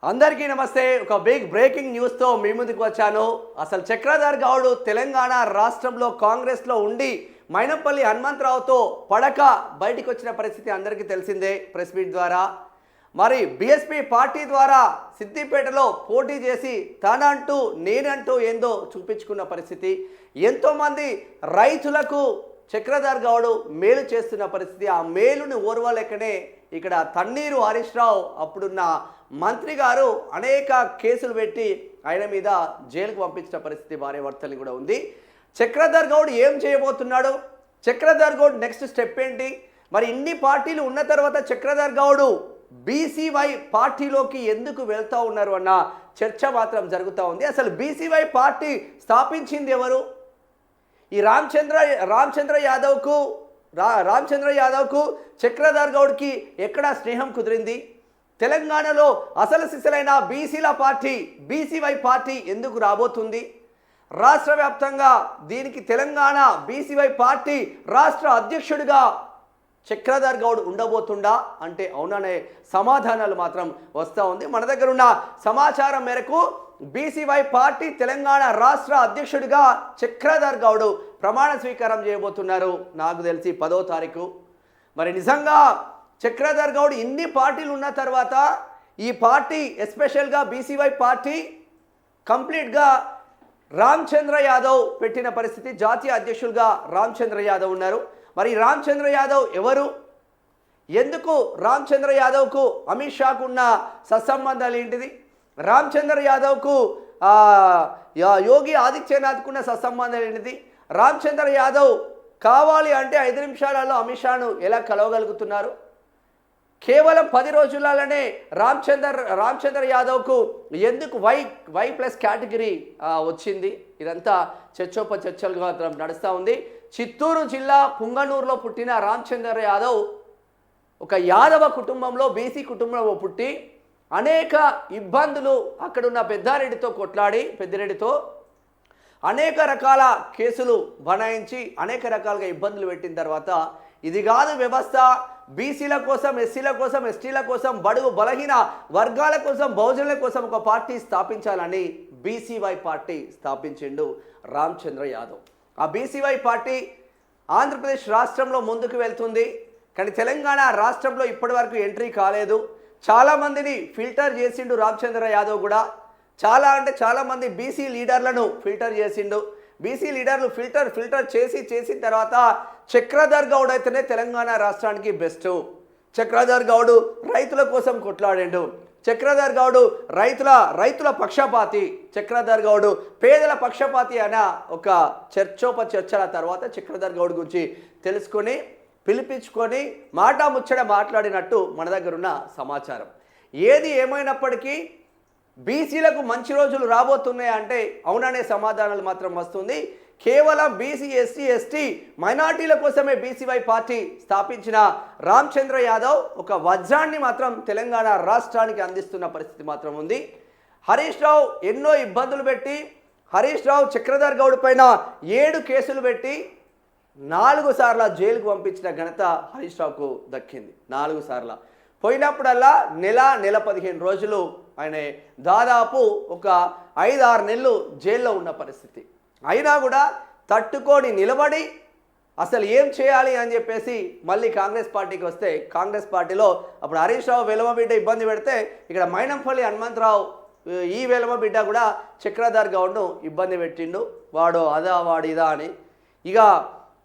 అందరికీ నమస్తే. ఒక బిగ్ బ్రేకింగ్ న్యూస్తో మీ ముందుకు వచ్చాను. అసలు చక్రధర్ గౌడ్ తెలంగాణ రాష్ట్రంలో కాంగ్రెస్లో ఉండి మైనంపల్లి హనుమంతరావుతో పడక బయటికి వచ్చిన పరిస్థితి అందరికీ తెలిసిందే ప్రెస్ మీట్ ద్వారా. మరి బీఎస్పీ పార్టీ ద్వారా సిద్దిపేటలో పోటీ చేసి తనంటూ నేనంటూ ఏందో చూపించుకున్న పరిస్థితి. ఎంతోమంది రైతులకు చక్రధర్ గౌడ్ మేలు చేస్తున్న పరిస్థితి. ఆ మేలుని ఓర్వలేకనే ఇక్కడ తన్నీరు హరీష్ రావు అప్పుడున్న మంత్రి గారు అనేక కేసులు పెట్టి ఆయన మీద జైలుకు పంపించిన పరిస్థితి భార్యాభర్తలు కూడా ఉంది. చక్రధర్ గౌడ్ ఏం చేయబోతున్నాడు? చక్రధర్ గౌడ్ నెక్స్ట్ స్టెప్ ఏంటి? మరి ఇన్ని పార్టీలు ఉన్న తర్వాత చక్రధర్ గౌడ్ బీసీవై పార్టీలోకి ఎందుకు వెళ్తూ ఉన్నారు అన్న చర్చ మాత్రం జరుగుతూ ఉంది. అసలు బీసీవై పార్టీ స్థాపించింది ఎవరు? ఈ రామచంద్ర యాదవ్కు చక్రధర్ గౌడ్కి ఎక్కడ స్నేహం కుదిరింది? తెలంగాణలో అసలు సిసలైన బీసీల పార్టీ బీసీవై పార్టీ ఎందుకు రాబోతుంది? రాష్ట్ర వ్యాప్తంగా దీనికి తెలంగాణ బీసీవై పార్టీ రాష్ట్ర అధ్యక్షుడిగా చక్రధర్ గౌడ్ ఉండబోతుండా అంటే అవుననే సమాధానాలు మాత్రం వస్తూ ఉంది. మన దగ్గర ఉన్న సమాచారం మేరకు బీసీవై పార్టీ తెలంగాణ రాష్ట్ర అధ్యక్షుడిగా చక్రధర్ గౌడ్ ప్రమాణ స్వీకారం చేయబోతున్నారు. నాకు తెలిసి 10వ తారీఖు. మరి నిజంగా చక్రధర్ గౌడ్ ఇన్ని పార్టీలు ఉన్న తర్వాత ఈ పార్టీ ఎస్పెషల్గా బీసీవై పార్టీ కంప్లీట్గా రామచంద్ర యాదవ్ పెట్టిన పరిస్థితి. జాతీయ అధ్యక్షులుగా రామచంద్ర యాదవ్ ఉన్నారు. మరి రామచంద్ర యాదవ్ ఎవరు? ఎందుకు రామచంద్ర యాదవ్కు అమిత్ షాకు ఉన్న సత్సంబంధాలు ఏంటిది? రామచంద్ర యాదవ్కు యోగి ఆదిత్యనాథ్కు ఉన్న సత్సంబంధాలు ఏంటిది? రామచంద్ర యాదవ్ కావాలి అంటే 5 నిమిషాలలో అమిత్ షాను ఎలా కలవగలుగుతున్నారు? కేవలం 10 రోజులలోనే రామచంద్ర యాదవ్కు ఎందుకు వై ప్లస్ కేటగిరీ వచ్చింది? ఇదంతా చర్చోపచర్చలుగా నడుస్తూ ఉంది. చిత్తూరు జిల్లా పుంగనూరులో పుట్టిన రామచంద్ర యాదవ్ ఒక యాదవ కుటుంబంలో బీసీ కుటుంబంలో పుట్టి అనేక ఇబ్బందులు అక్కడున్న పెద్దిరెడ్డితో అనేక రకాల కేసులు బనాయించి అనేక రకాలుగా ఇబ్బందులు పెట్టిన తర్వాత ఇది కాదు వ్యవస్థ, బీసీల కోసం, ఎస్సీల కోసం, ఎస్టీల కోసం, బడుగు బలహీన వర్గాల కోసం, బహుజనుల కోసం ఒక పార్టీ స్థాపించాలని బీసీవై పార్టీ స్థాపించిండు రామచంద్ర యాదవ్. ఆ బీసీవై పార్టీ ఆంధ్రప్రదేశ్ రాష్ట్రంలో ముందుకు వెళ్తుంది. కానీ తెలంగాణ రాష్ట్రంలో ఇప్పటి వరకు ఎంట్రీ కాలేదు. చాలామందిని ఫిల్టర్ చేసిండు రామచంద్ర యాదవ్ కూడా. చాలామంది బీసీ లీడర్లను ఫిల్టర్ చేసిండు. బీసీ లీడర్లు ఫిల్టర్ చేసిన తర్వాత చక్రధర్ గౌడ్ అయితేనే తెలంగాణ రాష్ట్రానికి బెస్ట్. చక్రధర్ గౌడ్ రైతుల కోసం కొట్లాడిండు. చక్రధర్ గౌడ్ రైతుల పక్షపాతి. చక్రధర్ గౌడ్ పేదల పక్షపాతి అన్న ఒక చర్చల తర్వాత చక్రధర్ గౌడ్ గురించి తెలుసుకొని పిలిపించుకొని ముచ్చట మాట్లాడినట్టు మన దగ్గర ఉన్న సమాచారం. ఏది ఏమైనప్పటికీ బీసీలకు మంచి రోజులు రాబోతున్నాయి అంటే అవుననే సమాధానాలు మాత్రం వస్తుంది. కేవలం బీసీ, ఎస్సీ, ఎస్టీ మైనార్టీల కోసమే బీసీవై పార్టీ స్థాపించిన రామచంద్ర యాదవ్ ఒక వజ్రాన్ని మాత్రం తెలంగాణ రాష్ట్రానికి అందిస్తున్న పరిస్థితి మాత్రం ఉంది. హరీష్ రావు ఎన్నో ఇబ్బందులు పెట్టి హరీష్ రావు చక్రధర్ గౌడ్ పైన 7 కేసులు పెట్టి 4 సార్లు జైలుకు పంపించిన ఘనత హరీష్ రావుకు దక్కింది. 4 సార్లు పోయినప్పుడల్లా నెల 15 రోజులు ఆయన దాదాపు ఒక 5-6 నెలలు జైల్లో ఉన్న పరిస్థితి. అయినా కూడా తట్టుకొని నిలబడి అసలు ఏం చేయాలి అని చెప్పేసి మళ్ళీ కాంగ్రెస్ పార్టీకి వస్తే కాంగ్రెస్ పార్టీలో అప్పుడు హరీష్ రావు వెలమబిడ్డ ఇబ్బంది పెడితే ఇక్కడ మైనంపల్లి హనుమంతరావు ఈ వెలమబిడ్డ కూడా చక్రధర్ గౌడ్ను ఇబ్బంది పెట్టిండు. వాడు అదా వాడు ఇదా అని. ఇక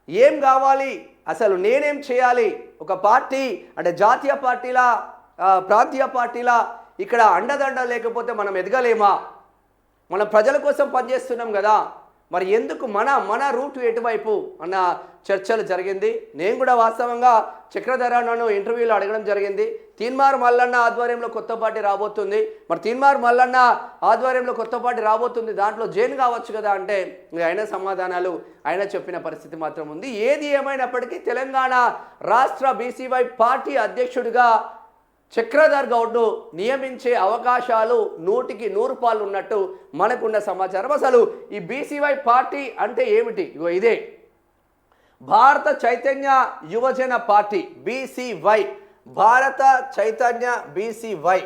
ఏం కావాలి, అసలు నేనేం చేయాలి? ఒక పార్టీ అంటే జాతీయ పార్టీలా ప్రాంతీయ పార్టీలా ఇక్కడ అండదండ లేకపోతే మనం ఎదగలేమా? మనం ప్రజల కోసం పనిచేస్తున్నాం కదా, మరి ఎందుకు మన రూట్ ఎటువైపు అన్న చర్చలు జరిగింది. నేను కూడా వాస్తవంగా చక్రధర్ అన్నను ఇంటర్వ్యూలో అడగడం జరిగింది. తీన్మార్ మల్లన్న ఆధ్వర్యంలో కొత్త పార్టీ రాబోతుంది, మరి తీన్మార్ మల్లన్న ఆధ్వర్యంలో కొత్త పార్టీ రాబోతుంది, దాంట్లో జైన్ కావచ్చు కదా అంటే ఆయన సమాధానాలు ఆయన చెప్పిన పరిస్థితి మాత్రం ఉంది. ఏది ఏమైనప్పటికీ తెలంగాణ రాష్ట్ర బీసీవై పార్టీ అధ్యక్షుడిగా చక్రధర్ గౌడ్ను నియమించే అవకాశాలు 100కి 100 ఉన్నట్టు మనకున్న సమాచారం. అసలు ఈ బీసీవై పార్టీ అంటే ఏమిటి? ఇదే భారత చైతన్య యువజన పార్టీ బీసీవై. భారత చైతన్య బీసీవై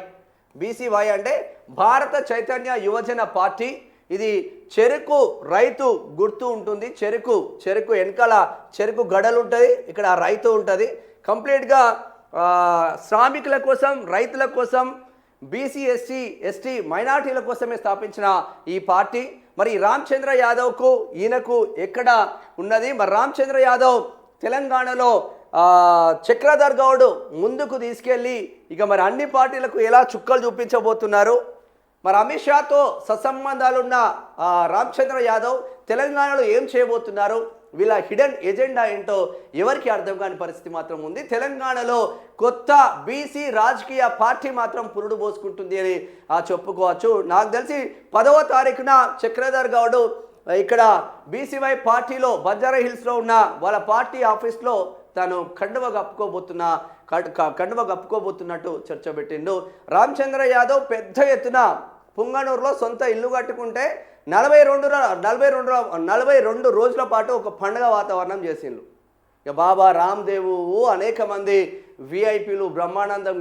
బీసీవై అంటే భారత చైతన్య యువజన పార్టీ. ఇది చెరుకు రైతు గుర్తు ఉంటుంది. చెరుకు వెనకాల చెరుకు గడలు ఉంటుంది, ఇక్కడ రైతు ఉంటుంది. కంప్లీట్గా శ్రామికుల కోసం, రైతుల కోసం, బీసీ ఎస్టీ మైనార్టీల కోసమే స్థాపించిన ఈ పార్టీ. మరి రామచంద్ర యాదవ్కు ఈయనకు ఎక్కడ ఉన్నది? మరి రామచంద్ర యాదవ్ తెలంగాణలో చక్రధర్ గౌడ్ ముందుకు తీసుకెళ్ళి ఇక మరి అన్ని పార్టీలకు ఎలా చుక్కలు చూపించబోతున్నారు? మరి అమిత్ షాతో సత్సంబంధాలున్న రామచంద్ర యాదవ్ తెలంగాణలో ఏం చేయబోతున్నారు? వీళ్ళ హిడెన్ ఎజెండా ఏంటో ఎవరికి అర్థం కాని పరిస్థితి మాత్రం ఉంది. తెలంగాణలో కొత్త బీసీ రాజకీయ పార్టీ మాత్రం పురుడు పోసుకుంటుంది అని చెప్పుకోవచ్చు. నాకు తెలిసి 10వ తారీఖున చక్రధర్ గౌడ్ ఇక్కడ బీసీవై పార్టీలో బంజారా హిల్స్లో ఉన్న వాళ్ళ పార్టీ ఆఫీస్లో తాను కండువ కప్పుకోబోతున్నట్టు చర్చ పెట్టిండు. రామచంద్ర యాదవ్ పెద్ద ఎత్తున పుంగనూరులో సొంత ఇల్లు కట్టుకుంటే 42 రోజుల పాటు ఒక పండుగ వాతావరణం చేసిండ్రు. ఇక బాబా రామ్దేవు అనేక మంది విఐపీలు బ్రహ్మానందం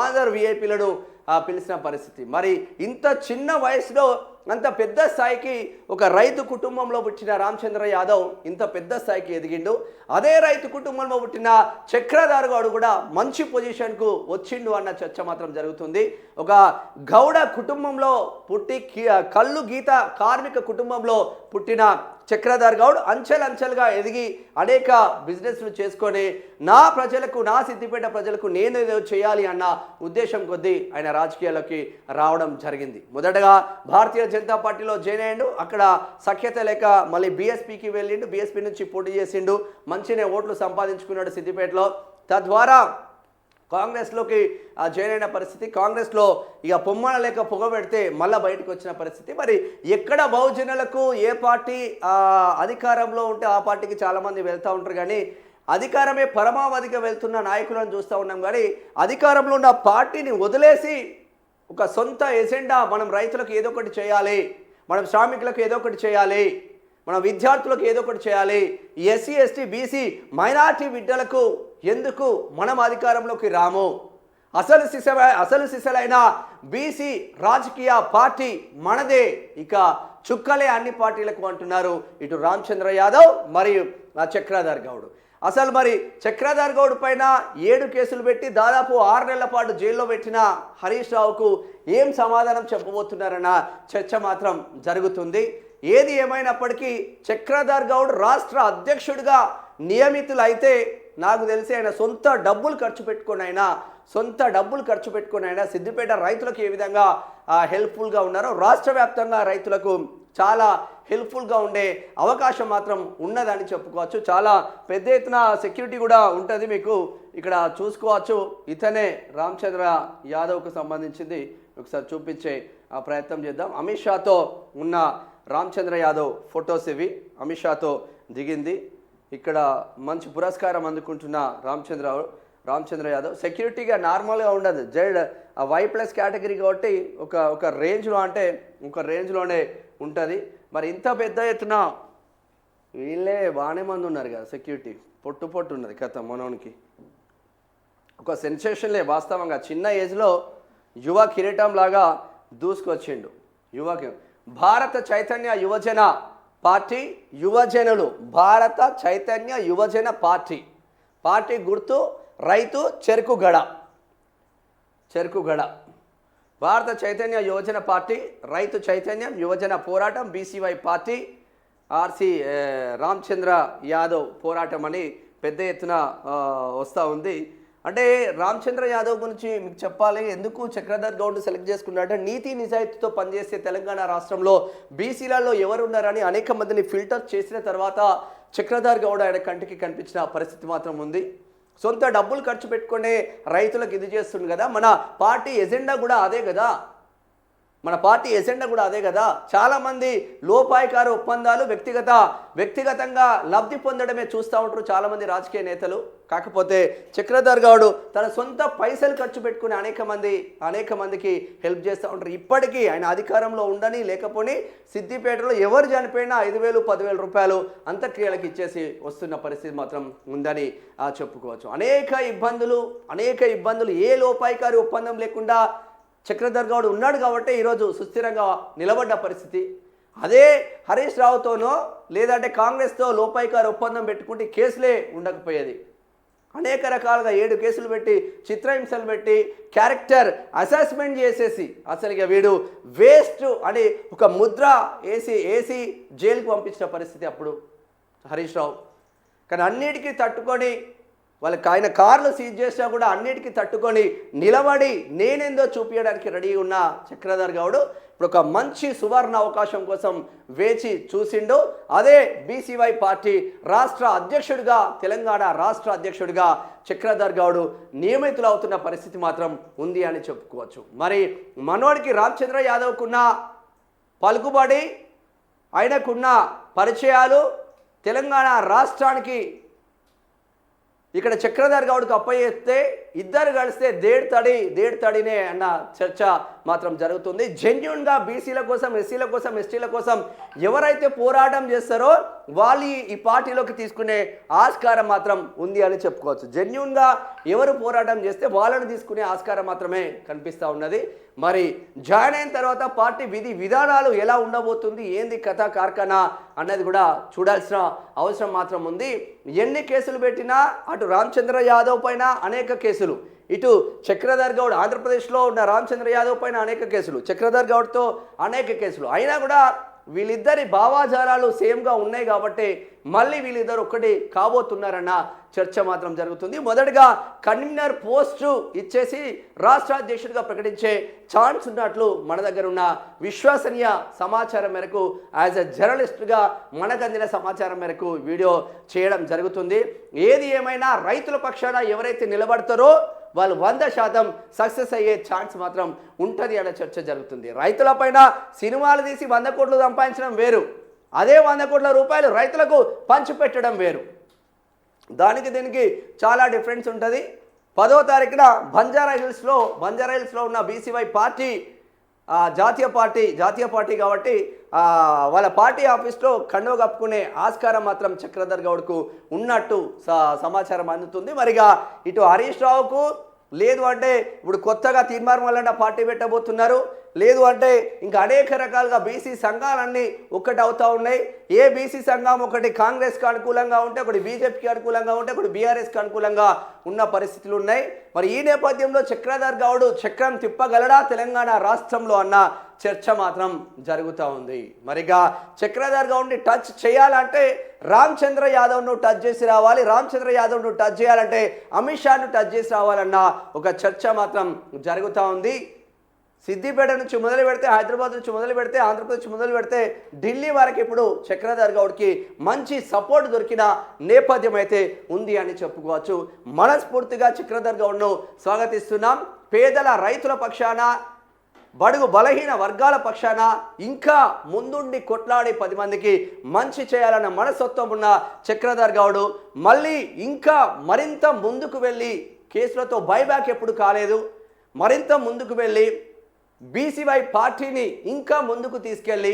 అందరు విఐపీలను పిలిచిన పరిస్థితి. మరి ఇంత చిన్న వయసులో అంత పెద్ద స్థాయికి ఒక రైతు కుటుంబంలో పుట్టిన రామచంద్ర యాదవ్ ఇంత పెద్ద స్థాయికి ఎదిగిండు. అదే రైతు కుటుంబంలో పుట్టిన చక్రధర్ గౌడ్ కూడా మంచి పొజిషన్కు వచ్చిండు అన్న చర్చ మాత్రం జరుగుతుంది. ఒక గౌడ కుటుంబంలో పుట్టి కల్లు గీత కార్మిక కుటుంబంలో పుట్టిన చక్రధర్ గౌడ్ అంచెలంచెలుగా ఎదిగి అనేక బిజినెస్లు చేసుకొని నా ప్రజలకు, నా సిద్దిపేట ప్రజలకు నేను ఏదో చేయాలి అన్న ఉద్దేశం కొద్దీ ఆయన రాజకీయాల్లోకి రావడం జరిగింది. మొదటగా భారతీయ జనతా పార్టీలో జాయిన్ అయ్యిండు. అక్కడ సఖ్యత లేక మళ్ళీ బీఎస్పీకి వెళ్ళిండు. బీఎస్పీ నుంచి పోటీ చేసిండు. మంచినే ఓట్లు సంపాదించుకున్నాడు సిద్దిపేటలో. తద్వారా కాంగ్రెస్లోకి జాయిన్ అయిన పరిస్థితి. కాంగ్రెస్లో ఇక పొమ్మన లేక పొగ పెడితే మళ్ళీ బయటకు వచ్చిన పరిస్థితి. మరి ఎక్కడ బహుజనులకు ఏ పార్టీ అధికారంలో ఉంటే ఆ పార్టీకి చాలామంది వెళ్తూ ఉంటారు, కానీ అధికారమే పరమావధిగా వెళ్తున్న నాయకులను చూస్తూ ఉన్నాం. కానీ అధికారంలో ఉన్న పార్టీని వదిలేసి ఒక సొంత ఎజెండా, మనం రైతులకు ఏదో ఒకటి చేయాలి, మనం శ్రామికులకు ఏదో ఒకటి చేయాలి, మన విద్యార్థులకు ఏదో ఒకటి చేయాలి, ఎస్సీ ఎస్టీ బీసీ మైనార్టీ బిడ్డలకు ఎందుకు మనం అధికారంలోకి రాము, అసలు సిసలైన బీసీ రాజకీయ పార్టీ మనదే, ఇక చుక్కలే అన్ని పార్టీలకు అంటున్నారు ఇటు రామచంద్ర యాదవ్ మరియు చక్రధర్ గౌడ్. అసలు మరి చక్రధర్ గౌడ్ పైన 7 కేసులు పెట్టి దాదాపు 6 నెలల పాటు జైల్లో పెట్టిన హరీష్ రావుకు ఏం సమాధానం చెప్పబోతున్నారన్న చర్చ మాత్రం జరుగుతుంది. ఏది ఏమైనప్పటికీ చక్రధర్ గౌడ్ రాష్ట్ర అధ్యక్షుడిగా నియమితులైతే నాకు తెలిసి ఆయన సొంత డబ్బులు ఖర్చు పెట్టుకొని అయినా సిద్దిపేట రైతులకు ఏ విధంగా హెల్ప్ఫుల్గా ఉన్నారో రాష్ట్ర వ్యాప్తంగా రైతులకు చాలా హెల్ప్ఫుల్గా ఉండే అవకాశం మాత్రం ఉన్నదని చెప్పుకోవచ్చు. చాలా పెద్ద ఎత్తున సెక్యూరిటీ కూడా ఉంటుంది. మీకు ఇక్కడ చూసుకోవచ్చు. ఇతనే రామచంద్ర యాదవ్కు సంబంధించింది. ఒకసారి చూపించే ప్రయత్నం చేద్దాం. అమిత్ షాతో ఉన్న రామచంద్ర యాదవ్ ఫొటోస్ ఇవి. అమిత్ షాతో దిగింది. ఇక్కడ మంచి పురస్కారం అందుకుంటున్న రామచంద్ర యాదవ్. సెక్యూరిటీగా నార్మల్గా ఉండదు. Y+ కేటగిరీ కాబట్టి ఒక రేంజ్లో, అంటే ఒక రేంజ్లోనే ఉంటుంది. మరి ఇంత పెద్ద ఎత్తున వీళ్ళే బాగానే మంది ఉన్నారు కదా సెక్యూరిటీ. పొట్టు ఉన్నది కథ. మనోనికి ఒక సెన్సేషన్లే వాస్తవంగా. చిన్న ఏజ్లో యువ కిరీటం లాగా దూసుకొచ్చిండు. భారత చైతన్య యువజన పార్టీ, యువజనులు, భారత చైతన్య యువజన పార్టీ. పార్టీ గుర్తు రైతు చెరుకుగడ. భారత చైతన్య యువజన పార్టీ, రైతు చైతన్యం యువజన పోరాటం, BCY party, RC Ramachandra Yadav పోరాటం అని పెద్ద ఎత్తున వస్తూ ఉంది. అంటే రామచంద్ర యాదవ్ గురించి మీకు చెప్పాలి. ఎందుకు చక్రధర్ గౌడ్ సెలెక్ట్ చేసుకున్నారంటే నీతి నిజాయితీతో పనిచేసే తెలంగాణ రాష్ట్రంలో బీసీలలో ఎవరున్నారని అనేక మందిని ఫిల్టర్ చేసిన తర్వాత చక్రధర్ గౌడ్ ఆయన కంటికి కనిపించిన పరిస్థితి మాత్రం ఉంది. సొంత డబ్బులు ఖర్చు పెట్టుకునే రైతులకు ఇది చేస్తుంది కదా. మన పార్టీ ఎజెండా కూడా అదే కదా. చాలామంది లోపాయికారు ఒప్పందాలు, వ్యక్తిగతంగా లబ్ధి పొందడమే చూస్తూ ఉంటారు చాలామంది రాజకీయ నేతలు. కాకపోతే చక్రధర్ గౌడ్ తన సొంత పైసలు ఖర్చు పెట్టుకుని అనేక మందికి హెల్ప్ చేస్తూ ఉంటారు. ఇప్పటికీ ఆయన అధికారంలో ఉండని లేకపోని సిద్దిపేటలో ఎవరు చనిపోయినా 5,000, 10,000 రూపాయలు అంత్యక్రియలకు ఇచ్చేసి వస్తున్న పరిస్థితి మాత్రం ఉందని చెప్పుకోవచ్చు. అనేక ఇబ్బందులు, ఏ లోపాయికారి ఒప్పందం లేకుండా చక్రధర్ గౌడ్ ఉన్నాడు కాబట్టి ఈరోజు సుస్థిరంగా నిలబడ్డ పరిస్థితి. అదే హరీష్ రావుతోనో లేదంటే కాంగ్రెస్తో లోపాయికారు ఒప్పందం పెట్టుకుంటే కేసులే ఉండకపోయేది. అనేక రకాలుగా 7 కేసులు పెట్టి చిత్రహింసలు పెట్టి క్యారెక్టర్ అసెస్మెంట్ చేసేసి అసలు ఇక వీడు వేస్ట్ అని ఒక ముద్ర వేసి జైలుకు పంపించిన పరిస్థితి అప్పుడు హరీష్ రావు. కానీ అన్నిటికీ తట్టుకొని వాళ్ళకి ఆయన కార్లు సీజ్ చేసినా కూడా అన్నిటికీ తట్టుకొని నిలబడి నేనేందో చూపించడానికి రెడీ ఉన్న చక్రధర్ గౌడ్ ఇప్పుడు ఒక మంచి సువర్ణ అవకాశం కోసం వేచి చూసిండు. అదే బీసీవై పార్టీ రాష్ట్ర అధ్యక్షుడిగా, తెలంగాణ రాష్ట్ర అధ్యక్షుడిగా చక్రధర్ గౌడ్ నియమితులు అవుతున్న పరిస్థితి మాత్రం ఉంది అని చెప్పుకోవచ్చు. మరి మనోడికి రామచంద్ర యాదవ్కున్న పలుకుబడి, ఆయనకున్న పరిచయాలు తెలంగాణ రాష్ట్రానికి ఇక్కడ చక్రధర్ గౌడ్కి అప్పయ్యేస్తే ఇద్దరు కలిస్తే దేడ్తడినే అన్న చర్చ మాత్రం జరుగుతుంది. జెన్యూన్గా బీసీల కోసం, ఎస్సీల కోసం, ఎస్టీల కోసం ఎవరైతే పోరాటం చేస్తారో వాళ్ళు ఈ పార్టీలోకి తీసుకునే ఆస్కారం మాత్రం ఉంది అని చెప్పుకోవచ్చు. జెన్యూన్గా ఎవరు పోరాటం చేస్తే వాళ్ళని తీసుకునే ఆస్కారం మాత్రమే కనిపిస్తూ ఉన్నది. మరి జాయిన్ అయిన తర్వాత పార్టీ విధి విధానాలు ఎలా ఉండబోతుంది, ఏంది కథా కార్ఖానా అన్నది కూడా చూడాల్సిన అవసరం మాత్రం ఉంది. ఎన్ని కేసులు పెట్టినా అటు రామచంద్ర యాదవ్ పైన అనేక కేసులు, ఇటు చక్రధర్ గౌడ్ ఆంధ్రప్రదేశ్లో ఉన్న రామచంద్ర యాదవ్ పైన అనేక కేసులు, చక్రధర్ గౌడ్తో అనేక కేసులు అయినా కూడా వీళ్ళిద్దరి భావాజాలాలు సేమ్గా ఉన్నాయి కాబట్టి మళ్ళీ వీళ్ళిద్దరు ఒక్కటి కాబోతున్నారన్న చర్చ మాత్రం జరుగుతుంది. మొదటగా కన్వీనర్ పోస్టు ఇచ్చేసి రాష్ట్ర అధ్యక్షుడిగా ప్రకటించే ఛాన్స్ ఉన్నట్లు మన దగ్గర ఉన్న విశ్వసనీయ సమాచారం మేరకు యాజ్ ఎ జర్నలిస్ట్గా మనకు అందిన సమాచారం మేరకు వీడియో చేయడం జరుగుతుంది. ఏది ఏమైనా రైతుల పక్షాన ఎవరైతే నిలబడతారో వాళ్ళు 100% సక్సెస్ అయ్యే ఛాన్స్ మాత్రం ఉంటుంది అనే చర్చ జరుగుతుంది. రైతులపైన సినిమాలు తీసి 100 కోట్లు సంపాదించడం వేరు, అదే 100 కోట్ల రూపాయలు రైతులకు పంచిపెట్టడం వేరు. దానికి దీనికి చాలా డిఫరెన్స్ ఉంటుంది. 10వ తారీఖున బంజారా హిల్స్లో ఉన్న బీసీవై పార్టీ జాతీయ పార్టీ కాబట్టి వాళ్ళ పార్టీ ఆఫీస్లో కండువ కప్పుకునే ఆస్కారం మాత్రం చక్రధర్ గౌడ్కు ఉన్నట్టు సమాచారం అందుతుంది. మరిగా ఇటు హరీష్ రావుకు లేదు అంటే ఇప్పుడు కొత్తగా తీర్మానం వల్ల పార్టీ పెట్టబోతున్నారు, లేదు అంటే ఇంకా అనేక రకాలుగా బీసీ సంఘాలన్నీ ఒక్కటి అవుతూ ఉన్నాయి. ఏ బీసీ సంఘం ఒకటి కాంగ్రెస్కి అనుకూలంగా ఉంటే, ఒకటి బీజేపీకి అనుకూలంగా ఉంటే, ఒకటి బీఆర్ఎస్కి అనుకూలంగా ఉన్న పరిస్థితులు ఉన్నాయి. మరి ఈ నేపథ్యంలో చక్రధర్ గౌడ్ చక్రం తిప్పగలడా తెలంగాణ రాష్ట్రంలో అన్న చర్చ మాత్రం జరుగుతూ ఉంది. మరిగా చక్రధర్ గౌడ్ని టచ్ చేయాలంటే రామచంద్ర యాదవ్ను టచ్ చేసి రావాలి, రామచంద్ర యాదవ్ను టచ్ చేయాలంటే అమిత్ షాను టచ్ చేసి రావాలన్న ఒక చర్చ మాత్రం జరుగుతూ ఉంది. సిద్దిపేట నుంచి మొదలు పెడితే, హైదరాబాద్ నుంచి మొదలు పెడితే, ఆంధ్రప్రదేశ్ నుంచి మొదలు పెడితే ఢిల్లీ వరకు ఇప్పుడు చక్రధర్ గౌడ్కి మంచి సపోర్ట్ దొరికిన నేపథ్యం అయితే ఉంది అని చెప్పుకోవచ్చు. మనస్ఫూర్తిగా చక్రధర్ గౌడ్ను స్వాగతిస్తున్నాం. పేదల రైతుల పక్షాన, బడుగు బలహీన వర్గాల పక్షాన ఇంకా ముందుండి కొట్లాడి 10 మందికి మంచి చేయాలన్న మనస్తత్వం ఉన్న చక్రధర్ గౌడ్ మళ్ళీ ఇంకా మరింత ముందుకు వెళ్ళి, కేసులతో బైబ్యాక్ ఎప్పుడు కాలేదు, మరింత ముందుకు వెళ్ళి బీసీవై పార్టీని ఇంకా ముందుకు తీసుకెళ్ళి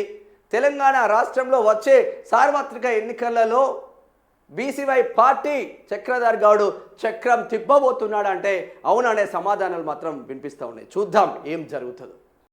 తెలంగాణ రాష్ట్రంలో వచ్చే సార్వత్రిక ఎన్నికలలో బీసీవై పార్టీ చక్రధర్ గౌడ్ చక్రం తిప్పబోతున్నాడంటే అవుననే సమాధానాలు మాత్రం వినిపిస్తూ ఉన్నాయి. చూద్దాం ఏం జరుగుతుందో.